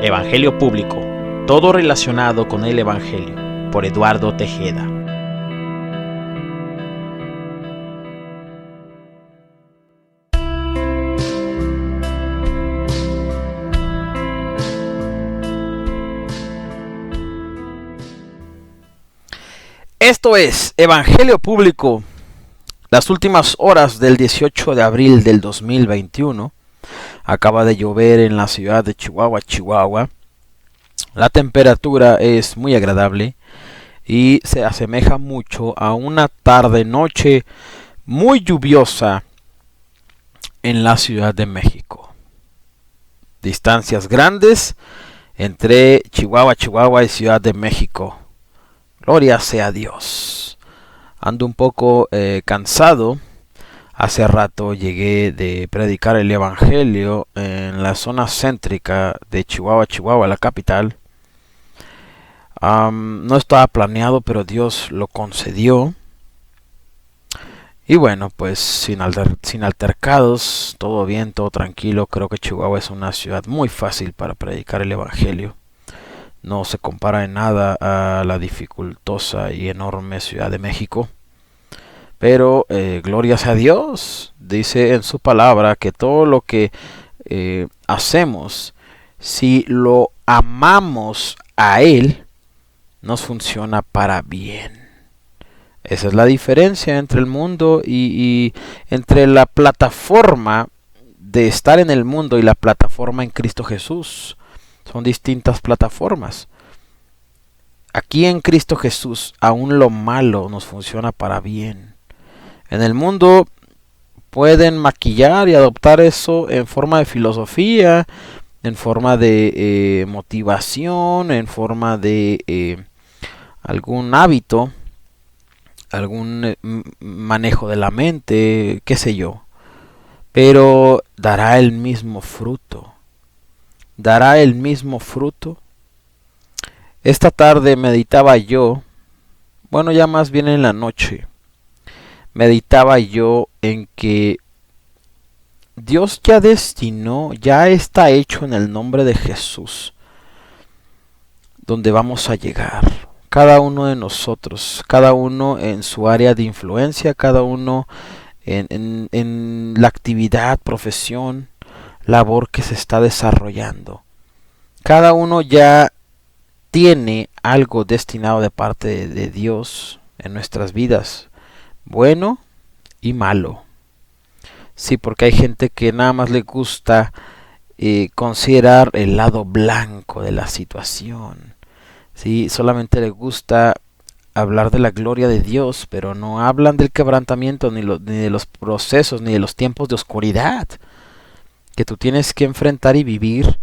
Evangelio Público, todo relacionado con el Evangelio, por Eduardo Tejeda. Esto es Evangelio Público, las últimas horas del 18 de abril del 2021. Acaba de llover en la ciudad de Chihuahua. La temperatura es muy agradable y se asemeja mucho a una tarde-noche muy lluviosa en la Ciudad de México. Distancias grandes entre Chihuahua y Ciudad de México. Gloria sea a Dios. Ando un poco cansado. Hace rato llegué de predicar el Evangelio en la zona céntrica de Chihuahua, la capital. No estaba planeado, pero Dios lo concedió. Y bueno, pues sin altercados, todo bien, todo tranquilo. Creo que Chihuahua es una ciudad muy fácil para predicar el Evangelio. No se compara en nada a la dificultosa y enorme Ciudad de México. Pero gloria sea a Dios, dice en su palabra que todo lo que hacemos, si lo amamos a Él, nos funciona para bien. Esa es la diferencia entre el mundo y entre la plataforma de estar en el mundo y la plataforma en Cristo Jesús. Son distintas plataformas. Aquí en Cristo Jesús, aún lo malo nos funciona para bien. En el mundo pueden maquillar y adoptar eso en forma de filosofía, en forma de motivación, en forma de algún hábito, algún manejo de la mente, qué sé yo. Pero dará el mismo fruto. ¿Dará el mismo fruto? Esta tarde meditaba yo, bueno, ya más bien en la noche, meditaba yo en que Dios ya destinó, ya está hecho en el nombre de Jesús, donde vamos a llegar. Cada uno de nosotros, cada uno en su área de influencia, cada uno en la actividad, profesión, labor que se está desarrollando. Cada uno ya tiene algo destinado de parte de Dios en nuestras vidas. Bueno y malo. Sí, porque hay gente que nada más le gusta considerar el lado blanco de la situación. Sí, solamente le gusta hablar de la gloria de Dios, pero no hablan del quebrantamiento, ni de los procesos, ni de los tiempos de oscuridad que tú tienes que enfrentar y vivir,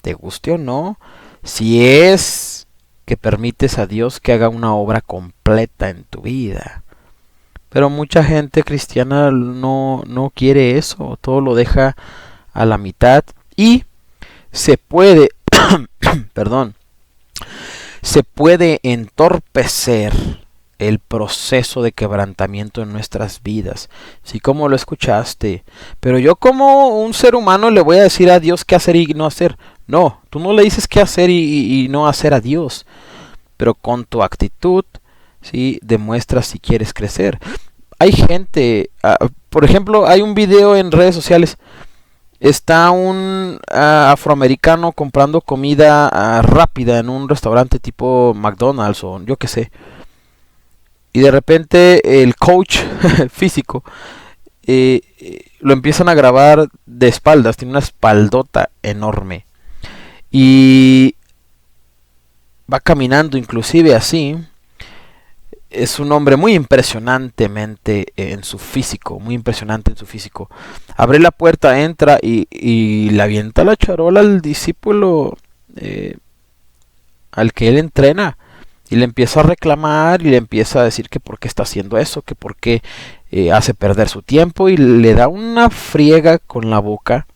te guste o no, si es que permites a Dios que haga una obra completa en tu vida. Pero mucha gente cristiana no quiere eso, todo lo deja a la mitad y se puede, se puede entorpecer el proceso de quebrantamiento en nuestras vidas. Sí, como lo escuchaste, pero yo como un ser humano le voy a decir a Dios qué hacer y no hacer. No, tú no le dices qué hacer y no hacer a Dios, pero con tu actitud, sí, demuestras si quieres crecer. Hay gente, por ejemplo, hay un video en redes sociales. Está un afroamericano comprando comida rápida en un restaurante tipo McDonald's o yo qué sé. Y de repente el coach físico lo empiezan a grabar de espaldas. Tiene una espaldota enorme. Y va caminando inclusive así. Es un hombre muy impresionantemente en su físico, muy impresionante en su físico. Abre la puerta, entra y le avienta la charola al discípulo al que él entrena. Y le empieza a reclamar y le empieza a decir que por qué está haciendo eso, que por qué hace perder su tiempo y le da una friega con la boca.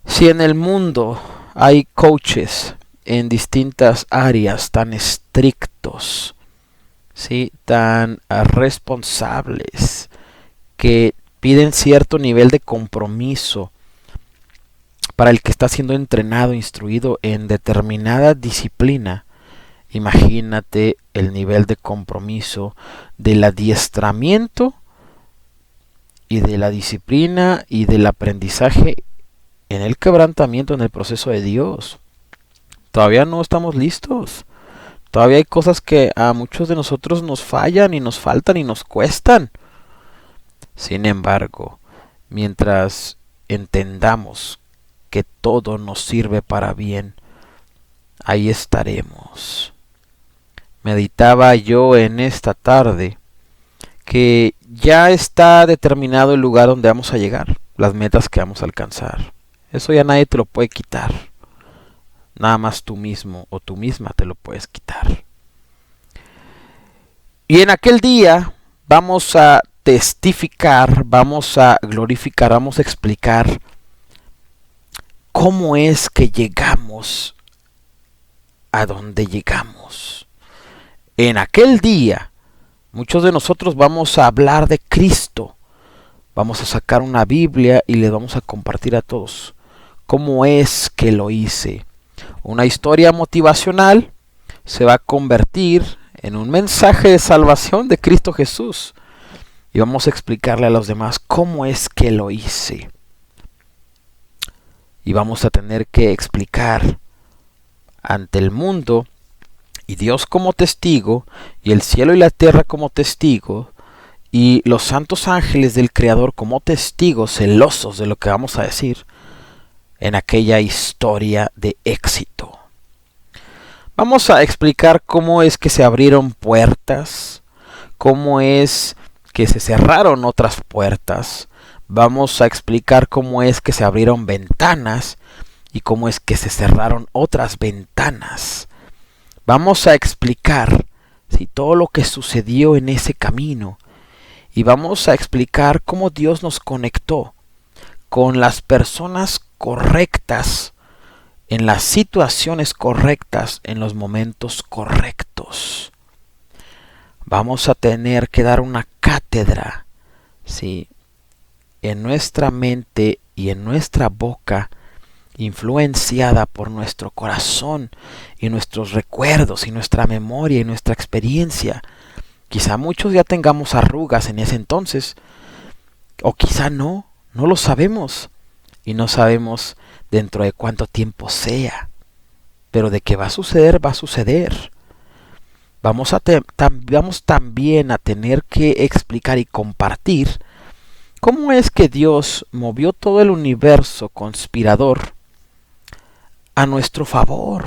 Si en el mundo hay coaches en distintas áreas tan estrictos, ¿sí?, tan responsables, que piden cierto nivel de compromiso para el que está siendo entrenado, instruido en determinada disciplina, imagínate el nivel de compromiso, del adiestramiento y de la disciplina y del aprendizaje en el quebrantamiento, en el proceso de Dios. Todavía no estamos listos. Todavía hay cosas que a muchos de nosotros nos fallan y nos faltan y nos cuestan. Sin embargo, mientras entendamos que todo nos sirve para bien, ahí estaremos. Meditaba yo en esta tarde que ya está determinado el lugar donde vamos a llegar, las metas que vamos a alcanzar. Eso ya nadie te lo puede quitar. Nada más tú mismo o tú misma te lo puedes quitar. Y en aquel día vamos a testificar, vamos a glorificar, vamos a explicar cómo es que llegamos a donde llegamos. En aquel día, muchos de nosotros vamos a hablar de Cristo. Vamos a sacar una Biblia y le vamos a compartir a todos cómo es que lo hice. Una historia motivacional se va a convertir en un mensaje de salvación de Cristo Jesús. Y vamos a explicarle a los demás cómo es que lo hice. Y vamos a tener que explicar ante el mundo y Dios como testigo, y el cielo y la tierra como testigo, y los santos ángeles del Creador como testigos celosos de lo que vamos a decir en aquella historia de éxito. Vamos a explicar cómo es que se abrieron puertas, cómo es que se cerraron otras puertas. Vamos a explicar cómo es que se abrieron ventanas y cómo es que se cerraron otras ventanas. Vamos a explicar todo lo que sucedió en ese camino. Y vamos a explicar cómo Dios nos conectó con las personas correctas, en las situaciones correctas, en los momentos correctos. Vamos a tener que dar una cátedra, ¿sí?, en nuestra mente y en nuestra boca, influenciada por nuestro corazón y nuestros recuerdos y nuestra memoria y nuestra experiencia. Quizá muchos ya tengamos arrugas en ese entonces, o quizá no lo sabemos, y no sabemos dentro de cuánto tiempo sea, pero de que va a suceder, va a suceder. Vamos también a tener que explicar y compartir cómo es que Dios movió todo el universo conspirador a nuestro favor,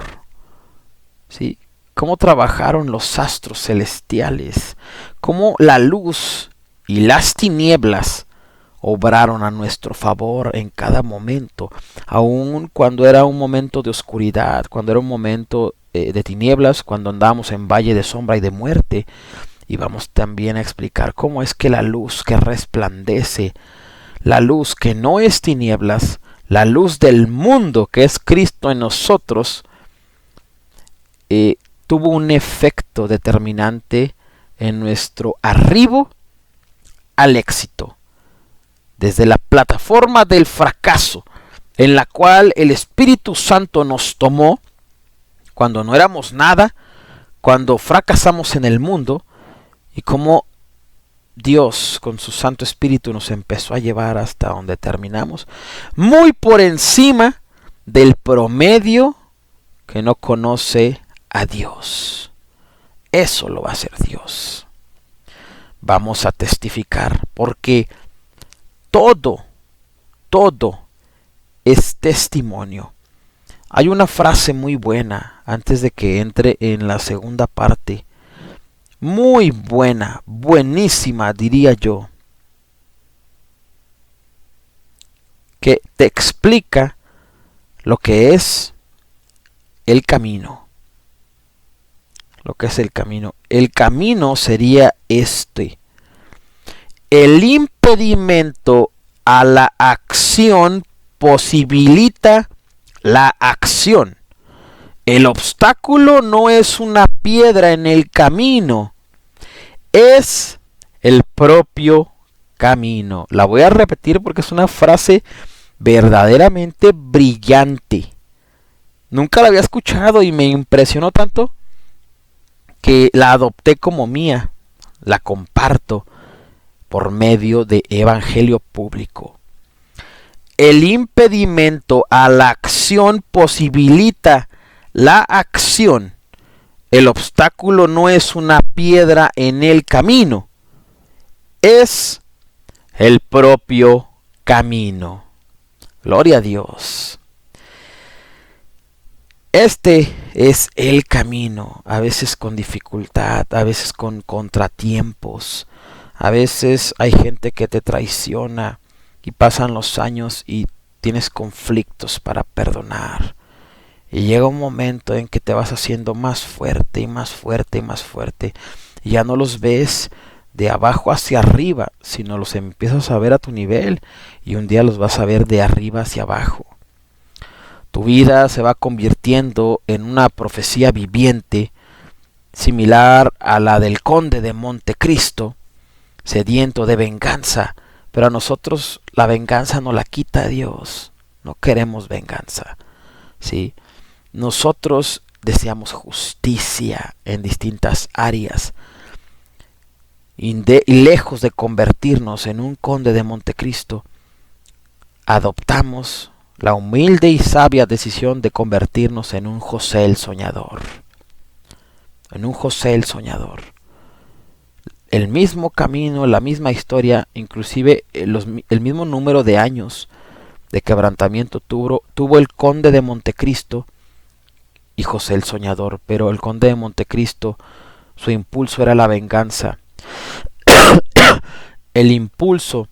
¿sí? Cómo trabajaron los astros celestiales, cómo la luz y las tinieblas obraron a nuestro favor en cada momento, aun cuando era un momento de oscuridad, cuando era un momento de tinieblas, cuando andábamos en valle de sombra y de muerte. Y vamos también a explicar cómo es que la luz que resplandece, la luz que no es tinieblas, la luz del mundo que es Cristo en nosotros, tuvo un efecto determinante en nuestro arribo al éxito. Desde la plataforma del fracaso, en la cual el Espíritu Santo nos tomó, cuando no éramos nada, cuando fracasamos en el mundo, y cómo Dios con su Santo Espíritu nos empezó a llevar hasta donde terminamos, muy por encima del promedio que no conoce a Dios. Eso lo va a hacer Dios. Vamos a testificar, porque todo es testimonio. Hay una frase muy buena antes de que entre en la segunda parte. Muy buena, buenísima diría yo, que te explica lo que es el camino. Lo que es el camino. El camino sería este: el impedimento a la acción posibilita la acción. El obstáculo no es una piedra en el camino, es el propio camino. La voy a repetir porque es una frase verdaderamente brillante. Nunca la había escuchado y me impresionó tanto que la adopté como mía. La comparto por medio de Evangelio Público. El impedimento a la acción posibilita la acción. El obstáculo no es una piedra en el camino, es el propio camino. Gloria a Dios. Este es el camino, a veces con dificultad, a veces con contratiempos, a veces hay gente que te traiciona y pasan los años y tienes conflictos para perdonar. Y llega un momento en que te vas haciendo más fuerte y más fuerte y más fuerte. Y ya no los ves de abajo hacia arriba, sino los empiezas a ver a tu nivel y un día los vas a ver de arriba hacia abajo. Tu vida se va convirtiendo en una profecía viviente, similar a la del conde de Montecristo, sediento de venganza. Pero a nosotros la venganza no la quita Dios. No queremos venganza, ¿sí? Nosotros deseamos justicia en distintas áreas. Y lejos de convertirnos en un conde de Montecristo, adoptamos la humilde y sabia decisión de convertirnos en un José el Soñador. En un José el Soñador. El mismo camino, la misma historia, inclusive el mismo número de años de quebrantamiento tuvo el conde de Montecristo y José el Soñador. Pero el conde de Montecristo, su impulso era la venganza. El impulso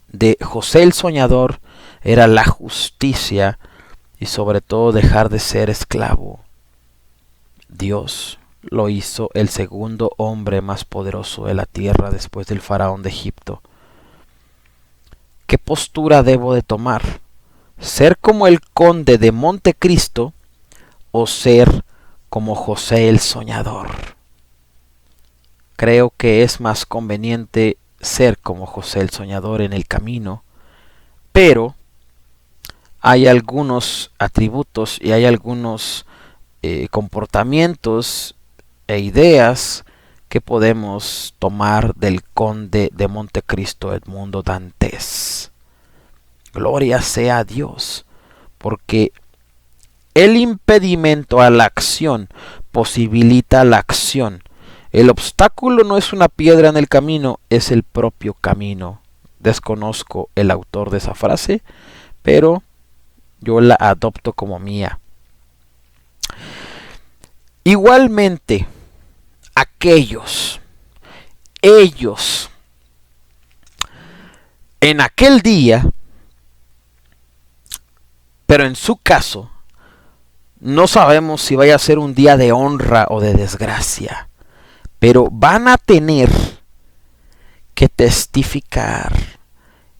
de José el Soñador era la justicia y sobre todo dejar de ser esclavo. Dios lo hizo el segundo hombre más poderoso de la tierra después del faraón de Egipto. ¿Qué postura debo de tomar? ¿Ser como el conde de Montecristo o ser como José el Soñador? Creo que es más conveniente ser como José el Soñador en el camino, pero hay algunos atributos y hay algunos comportamientos e ideas que podemos tomar del conde de Montecristo Edmundo Dantes. Gloria sea a Dios, porque el impedimento a la acción posibilita la acción. El obstáculo no es una piedra en el camino, es el propio camino. Desconozco el autor de esa frase, pero yo la adopto como mía. Igualmente, ellos, en aquel día, pero en su caso, no sabemos si vaya a ser un día de honra o de desgracia, pero van a tener que testificar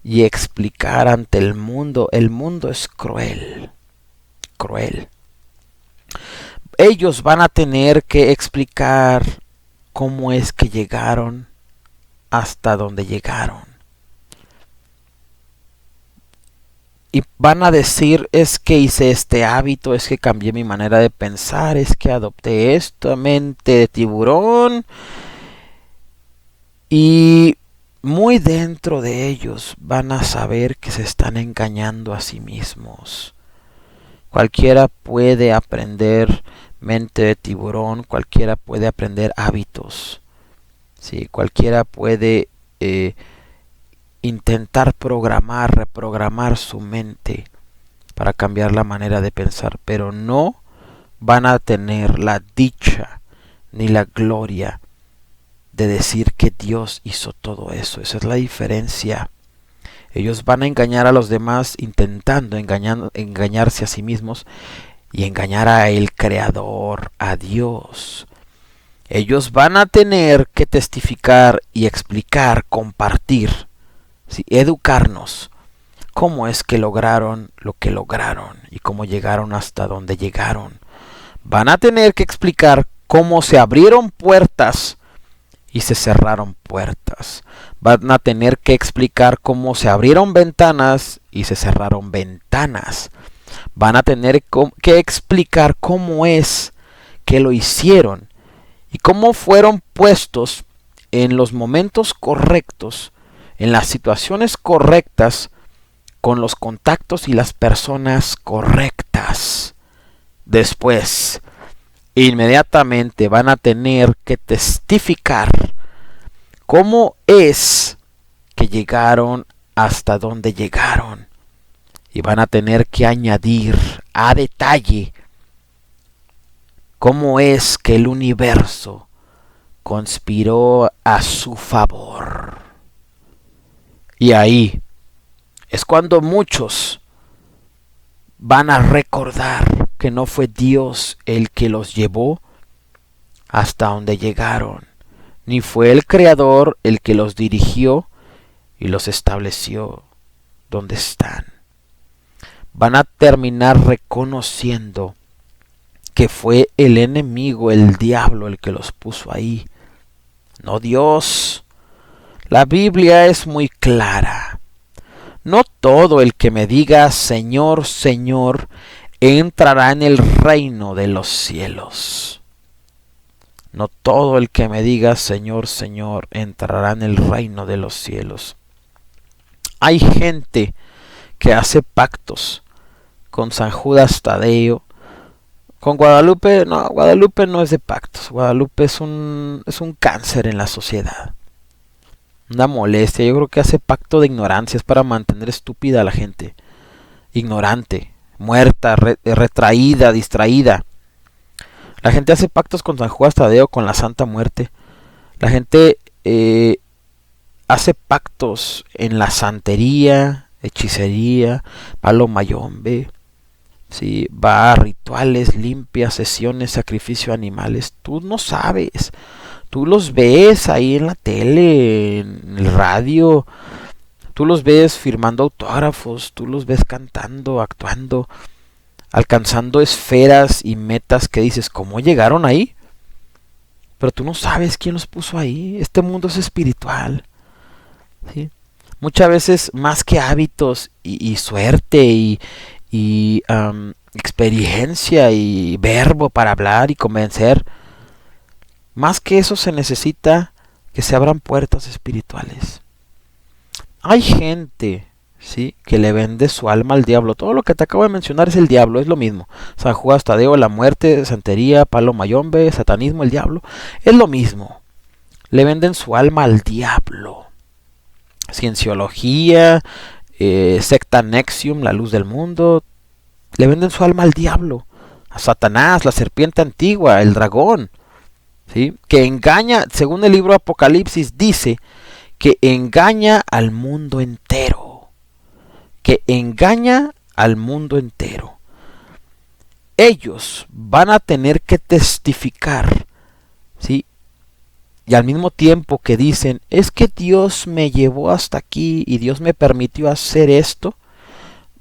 y explicar ante el mundo. El mundo es cruel, cruel. Ellos van a tener que explicar cómo es que llegaron hasta donde llegaron. Y van a decir, es que hice este hábito, es que cambié mi manera de pensar, es que adopté esta mente de tiburón. Y muy dentro de ellos van a saber que se están engañando a sí mismos. Cualquiera puede aprender mente de tiburón, cualquiera puede aprender hábitos, ¿sí? Cualquiera puede intentar reprogramar su mente para cambiar la manera de pensar, pero no van a tener la dicha ni la gloria de decir que Dios hizo todo eso. Esa es la diferencia. Ellos van a engañar a los demás intentando engañarse a sí mismos y engañar a el Creador, a Dios. Ellos van a tener que testificar y explicar, compartir, ¿sí? Educarnos cómo es que lograron lo que lograron y cómo llegaron hasta donde llegaron. Van a tener que explicar cómo se abrieron puertas y se cerraron puertas. Van a tener que explicar cómo se abrieron ventanas y se cerraron ventanas. Van a tener que explicar cómo es que lo hicieron y cómo fueron puestos en los momentos correctos, en las situaciones correctas, con los contactos y las personas correctas. Después, inmediatamente van a tener que testificar cómo es que llegaron hasta donde llegaron. Y van a tener que añadir a detalle cómo es que el universo conspiró a su favor. Y ahí es cuando muchos van a recordar que no fue Dios el que los llevó hasta donde llegaron, ni fue el Creador el que los dirigió y los estableció donde están. Van a terminar reconociendo que fue el enemigo, el diablo, el que los puso ahí, no Dios. La Biblia es muy clara. No todo el que me diga Señor, Señor, entrará en el reino de los cielos. No todo el que me diga Señor, Señor, entrará en el reino de los cielos. Hay gente que hace pactos con San Judas Tadeo. Con Guadalupe, no, Guadalupe no es de pactos. Guadalupe es un cáncer en la sociedad. Una molestia. Yo creo que hace pacto de ignorancia. Es para mantener estúpida a la gente. Ignorante, muerta, retraída, distraída. La gente hace pactos con San Judas Tadeo, con la Santa Muerte. La gente hace pactos en la santería, hechicería, palo mayombe. Sí, va a rituales, limpias, sesiones, sacrificio de animales. Tú no sabes. Tú los ves ahí en la tele, en el radio. Tú los ves firmando autógrafos. Tú los ves cantando, actuando, alcanzando esferas y metas que dices, ¿cómo llegaron ahí? Pero tú no sabes quién los puso ahí. Este mundo es espiritual. ¿Sí? Muchas veces, más que hábitos y suerte y experiencia y verbo para hablar y convencer, más que eso se necesita que se abran puertas espirituales. Hay gente, ¿sí?, que le vende su alma al diablo. Todo lo que te acabo de mencionar es el diablo, es lo mismo. San Judas Tadeo, la muerte, santería, palo mayombe, satanismo, el diablo, es lo mismo. Le venden su alma al diablo. Cienciología, secta Nexium, la luz del mundo, le venden su alma al diablo, a Satanás, la serpiente antigua, el dragón, ¿sí?, que engaña, según el libro Apocalipsis, dice que engaña al mundo entero, que engaña al mundo entero. Ellos van a tener que testificar, ¿sí?, y al mismo tiempo que dicen, es que Dios me llevó hasta aquí y Dios me permitió hacer esto,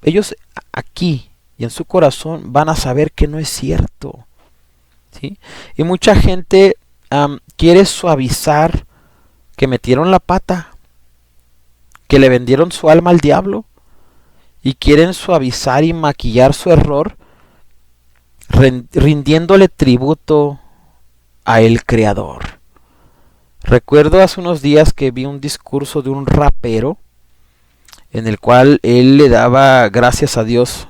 ellos aquí y en su corazón van a saber que no es cierto. ¿Sí? Y mucha gente quiere suavizar que metieron la pata, que le vendieron su alma al diablo, y quieren suavizar y maquillar su error rindiéndole tributo a el Creador. Recuerdo hace unos días que vi un discurso de un rapero en el cual él le daba gracias a Dios.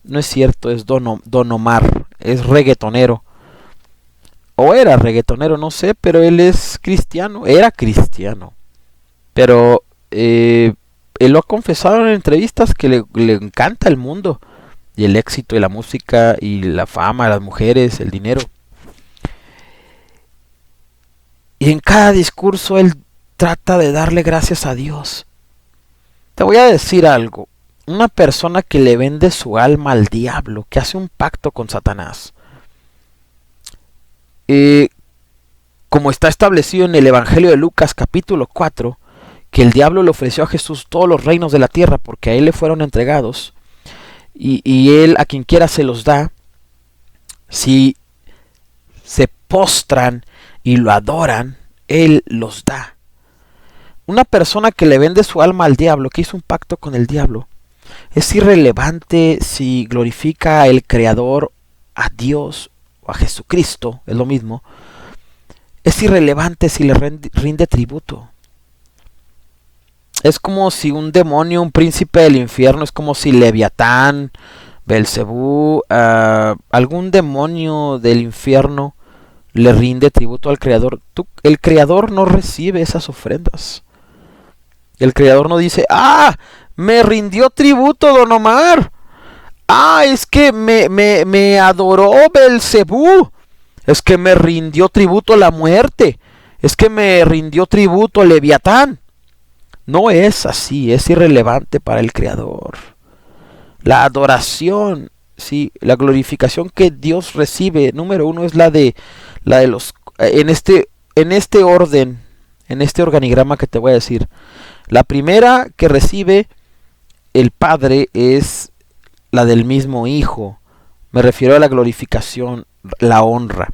No es cierto, es Don Omar, es reggaetonero. O era reggaetonero, no sé, pero él es cristiano, era cristiano. Pero él lo ha confesado en entrevistas que le encanta el mundo, y el éxito, y la música, y la fama, las mujeres, el dinero. Y en cada discurso él trata de darle gracias a Dios. Te voy a decir algo. Una persona que le vende su alma al diablo, que hace un pacto con Satanás, como está establecido en el Evangelio de Lucas capítulo 4, que el diablo le ofreció a Jesús todos los reinos de la tierra porque a él le fueron entregados, y él a quien quiera se los da, si se postran y lo adoran, él los da. una persona que le vende su alma al diablo, que hizo un pacto con el diablo, es irrelevante si glorifica al Creador, a Dios o a Jesucristo, es lo mismo. Es irrelevante si le rinde tributo. Es como si un demonio, un príncipe del infierno, es como si Leviatán, Belcebú, algún demonio del infierno le rinde tributo al Creador. El Creador no recibe esas ofrendas. El Creador no dice, me rindió tributo Don Omar. Es que me adoró Belcebú. Es que me rindió tributo la muerte. Es que me rindió tributo Leviatán. No es así, es irrelevante para el Creador. La adoración, sí, la glorificación que Dios recibe, número uno, es la de los, en este orden, en este organigrama que te voy a decir. La primera que recibe el Padre es la del mismo Hijo. Me refiero a la glorificación, la honra.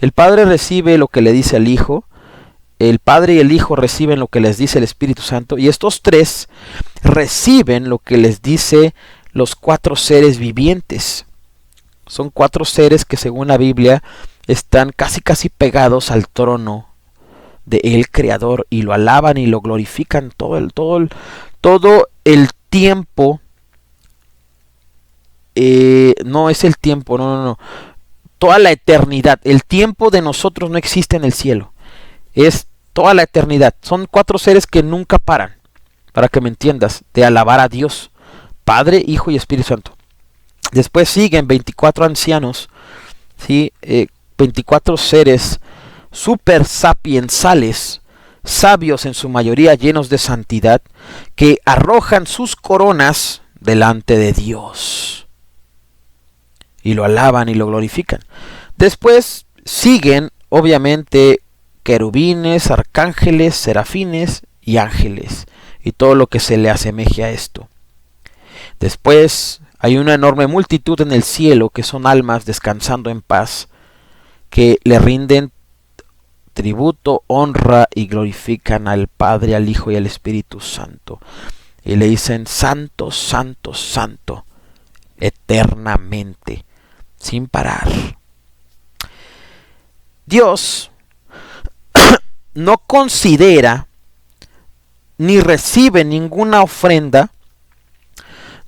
El Padre recibe lo que le dice al Hijo. El Padre y el Hijo reciben lo que les dice el Espíritu Santo. Y estos tres reciben lo que les dice los 4 seres vivientes. Son 4 seres que según la Biblia están casi pegados al trono de el Creador y lo alaban y lo glorifican todo el tiempo. No es el tiempo, no. Toda la eternidad. El tiempo de nosotros no existe en el cielo. Es toda la eternidad. Son 4 seres que nunca paran, para que me entiendas, de alabar a Dios, Padre, Hijo y Espíritu Santo. Después siguen 24 ancianos, ¿sí? 24 seres super sapiensales, sabios en su mayoría, llenos de santidad, que arrojan sus coronas delante de Dios y lo alaban y lo glorifican. Después siguen, obviamente, querubines, arcángeles, serafines y ángeles, y todo lo que se le asemeje a esto. Después hay una enorme multitud en el cielo que son almas descansando en paz, que le rinden tributo, honra y glorifican al Padre, al Hijo y al Espíritu Santo. Y le dicen, Santo, Santo, Santo, eternamente, sin parar. Dios no considera ni recibe ninguna ofrenda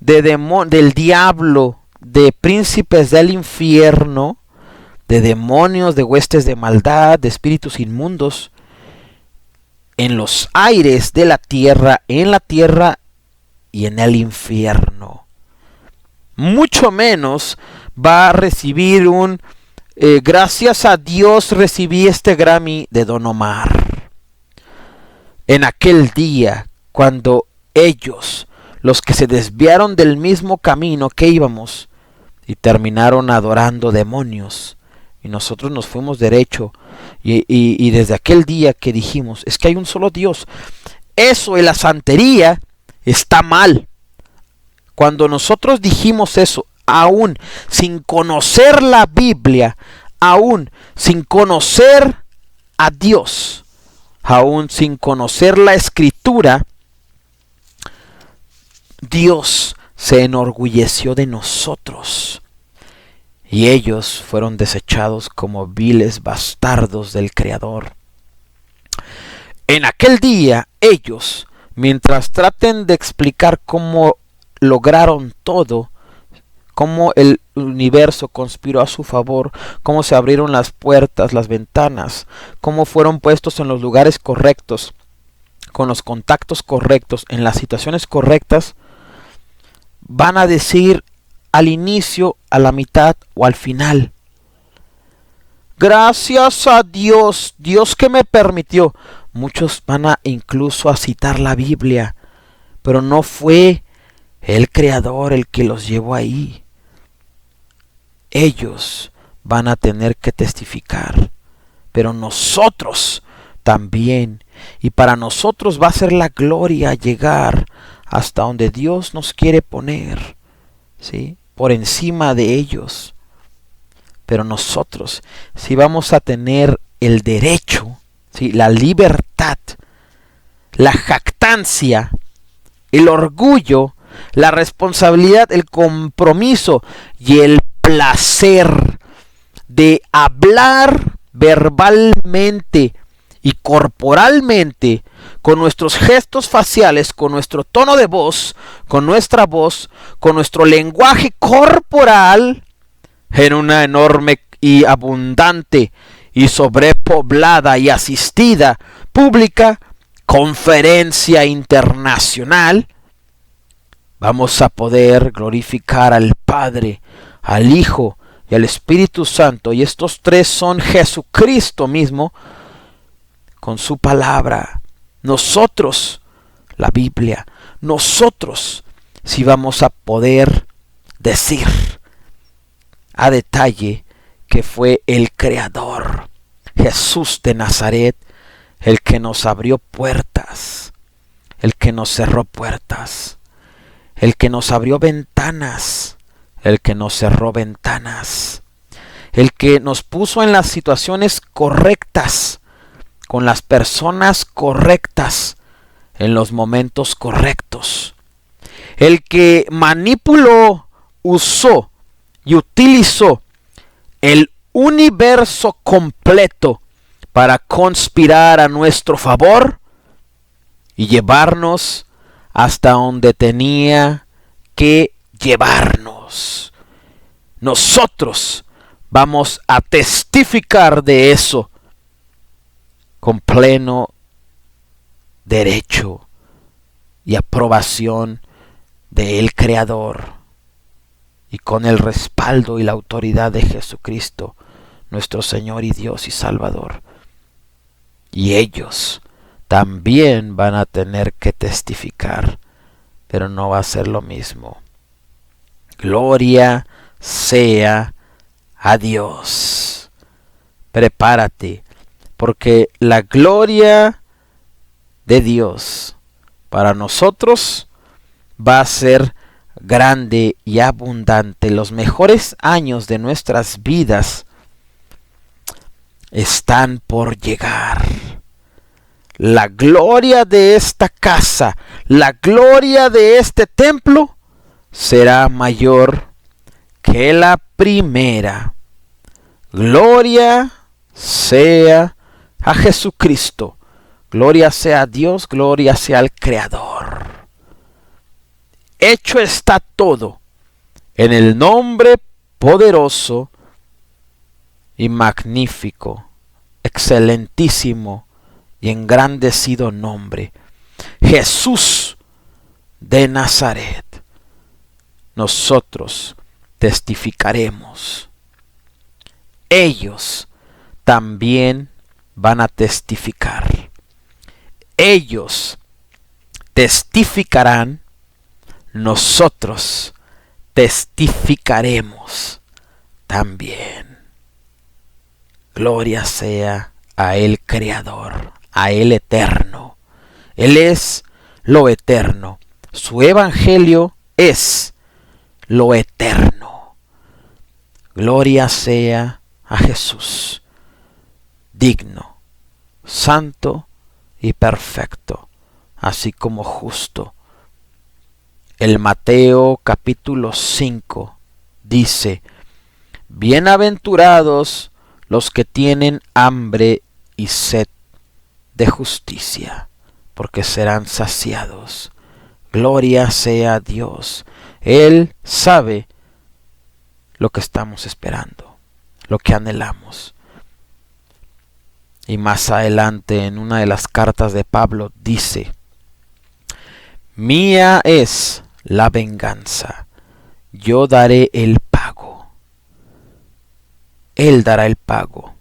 del diablo, de príncipes del infierno, de demonios, de huestes de maldad, de espíritus inmundos, en los aires de la tierra, en la tierra y en el infierno. Mucho menos va a recibir gracias a Dios recibí este Grammy de Don Omar. En aquel día, cuando ellos, los que se desviaron del mismo camino que íbamos, y terminaron adorando demonios, y nosotros nos fuimos derecho, y desde aquel día que dijimos, es que hay un solo Dios, eso de la santería está mal. Cuando nosotros dijimos eso, aún sin conocer la Biblia, aún sin conocer a Dios, aún sin conocer la Escritura, Dios se enorgulleció de nosotros y ellos fueron desechados como viles bastardos del Creador. En aquel día ellos, mientras traten de explicar cómo lograron todo, cómo el universo conspiró a su favor, cómo se abrieron las puertas, las ventanas, cómo fueron puestos en los lugares correctos, con los contactos correctos, en las situaciones correctas, van a decir al inicio, a la mitad o al final, gracias a Dios, Dios que me permitió. Muchos van a incluso a citar la Biblia, pero no fue el Creador el que los llevó ahí. Ellos van a tener que testificar, pero nosotros también. Y para nosotros va a ser la gloria llegar hasta donde Dios nos quiere poner, ¿sí? Por encima de ellos. Pero nosotros, si vamos a tener el derecho, ¿sí? La libertad la jactancia, el orgullo, la responsabilidad, el compromiso y el placer de hablar verbalmente y corporalmente, con nuestros gestos faciales, con nuestro tono de voz, con nuestra voz, con nuestro lenguaje corporal, en una enorme y abundante y sobrepoblada y asistida pública conferencia internacional, vamos a poder glorificar al Padre, al Hijo y al Espíritu Santo. Y estos tres son Jesucristo mismo con su palabra. Nosotros, la Biblia, nosotros sí vamos a poder decir a detalle que fue el Creador, Jesús de Nazaret, el que nos abrió puertas, el que nos cerró puertas, el que nos abrió ventanas, el que nos cerró ventanas, el que nos puso en las situaciones correctas, con las personas correctas, en los momentos correctos, el que manipuló, usó y utilizó el universo completo para conspirar a nuestro favor y llevarnos hasta donde tenía que llevarnos. Nosotros vamos a testificar de eso con pleno derecho y aprobación del Creador y con el respaldo y la autoridad de Jesucristo, nuestro Señor y Dios y Salvador. Y ellos también van a tener que testificar, pero no va a ser lo mismo. Gloria sea a Dios. Prepárate, porque la gloria de Dios para nosotros va a ser grande y abundante. Los mejores años de nuestras vidas están por llegar. La gloria de esta casa, la gloria de este templo será mayor que la primera. Gloria sea a Jesucristo. Gloria sea a Dios, gloria sea al Creador. Hecho está todo en el nombre poderoso y magnífico, excelentísimo y engrandecido nombre, Jesús de Nazaret. Nosotros testificaremos. Ellos también van a testificar. Ellos testificarán. Nosotros testificaremos también. Gloria sea a el Creador, a el Eterno. Él es lo eterno. Su evangelio es lo eterno. Gloria sea a Jesús, digno, santo y perfecto, así como justo. El Mateo capítulo 5 dice: bienaventurados los que tienen hambre y sed de justicia, porque serán saciados. Gloria sea a Dios. Él sabe lo que estamos esperando, lo que anhelamos. Y más adelante, en una de las cartas de Pablo, dice: mía es la venganza, yo daré el pago. Él dará el pago.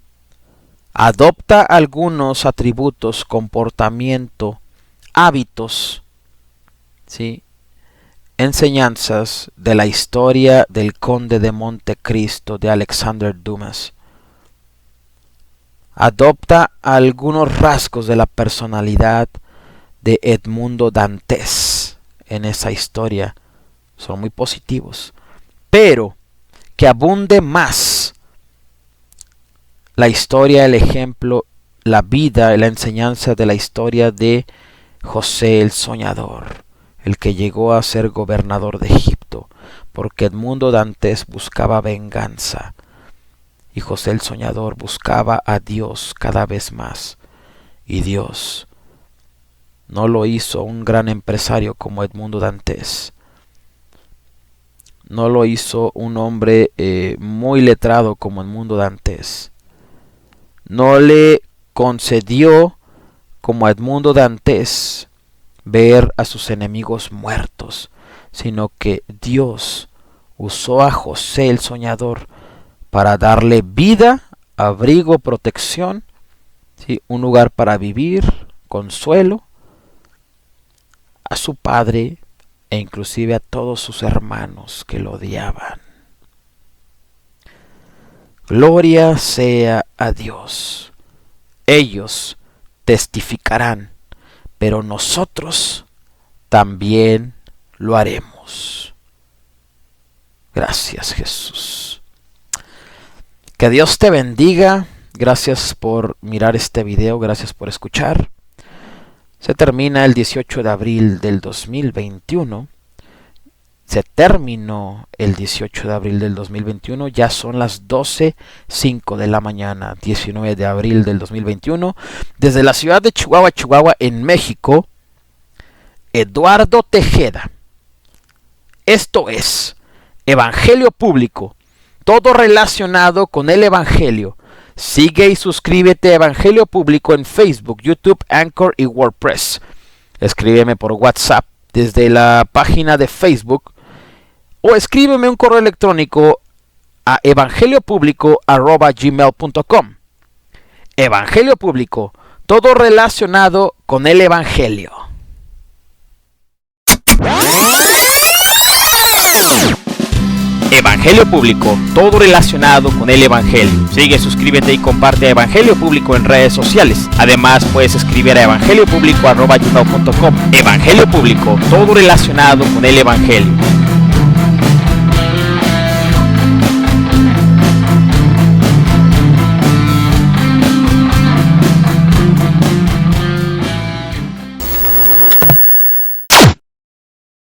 Adopta algunos atributos, comportamiento, hábitos, ¿sí?, enseñanzas de la historia del Conde de Montecristo de Alexander Dumas. Adopta algunos rasgos de la personalidad de Edmundo Dantes en esa historia. Son muy positivos. Pero que abunde más la historia, el ejemplo, la vida, la enseñanza de la historia de José el soñador, el que llegó a ser gobernador de Egipto, porque Edmundo Dantes buscaba venganza, y José el soñador buscaba a Dios cada vez más, y Dios no lo hizo un gran empresario como Edmundo Dantes, no lo hizo un hombre muy letrado como Edmundo Dantes, no le concedió como a Edmundo Dantes ver a sus enemigos muertos, sino que Dios usó a José el soñador para darle vida, abrigo, protección, ¿sí? Un lugar para vivir, consuelo a su padre e inclusive a todos sus hermanos que lo odiaban. Gloria sea a Dios. Ellos testificarán, pero nosotros también lo haremos. Gracias, Jesús. Que Dios te bendiga. Gracias por mirar este video, gracias por escuchar. Se termina el 18 de abril del 2021. Se terminó el 18 de abril del 2021. Ya son las 12:05 de la mañana, 19 de abril del 2021. Desde la ciudad de Chihuahua, Chihuahua, en México, Eduardo Tejeda. Esto es Evangelio Público. Todo relacionado con el Evangelio. Sigue y suscríbete a Evangelio Público en Facebook, YouTube, Anchor y WordPress. Escríbeme por WhatsApp desde la página de Facebook o escríbeme un correo electrónico a evangeliopublico@gmail.com. Evangelio Público, todo relacionado con el Evangelio. Evangelio Público, todo relacionado con el Evangelio. Sigue, suscríbete y comparte a Evangelio Público en redes sociales. Además, puedes escribir a evangeliopublico@gmail.com. Evangelio Público, todo relacionado con el Evangelio.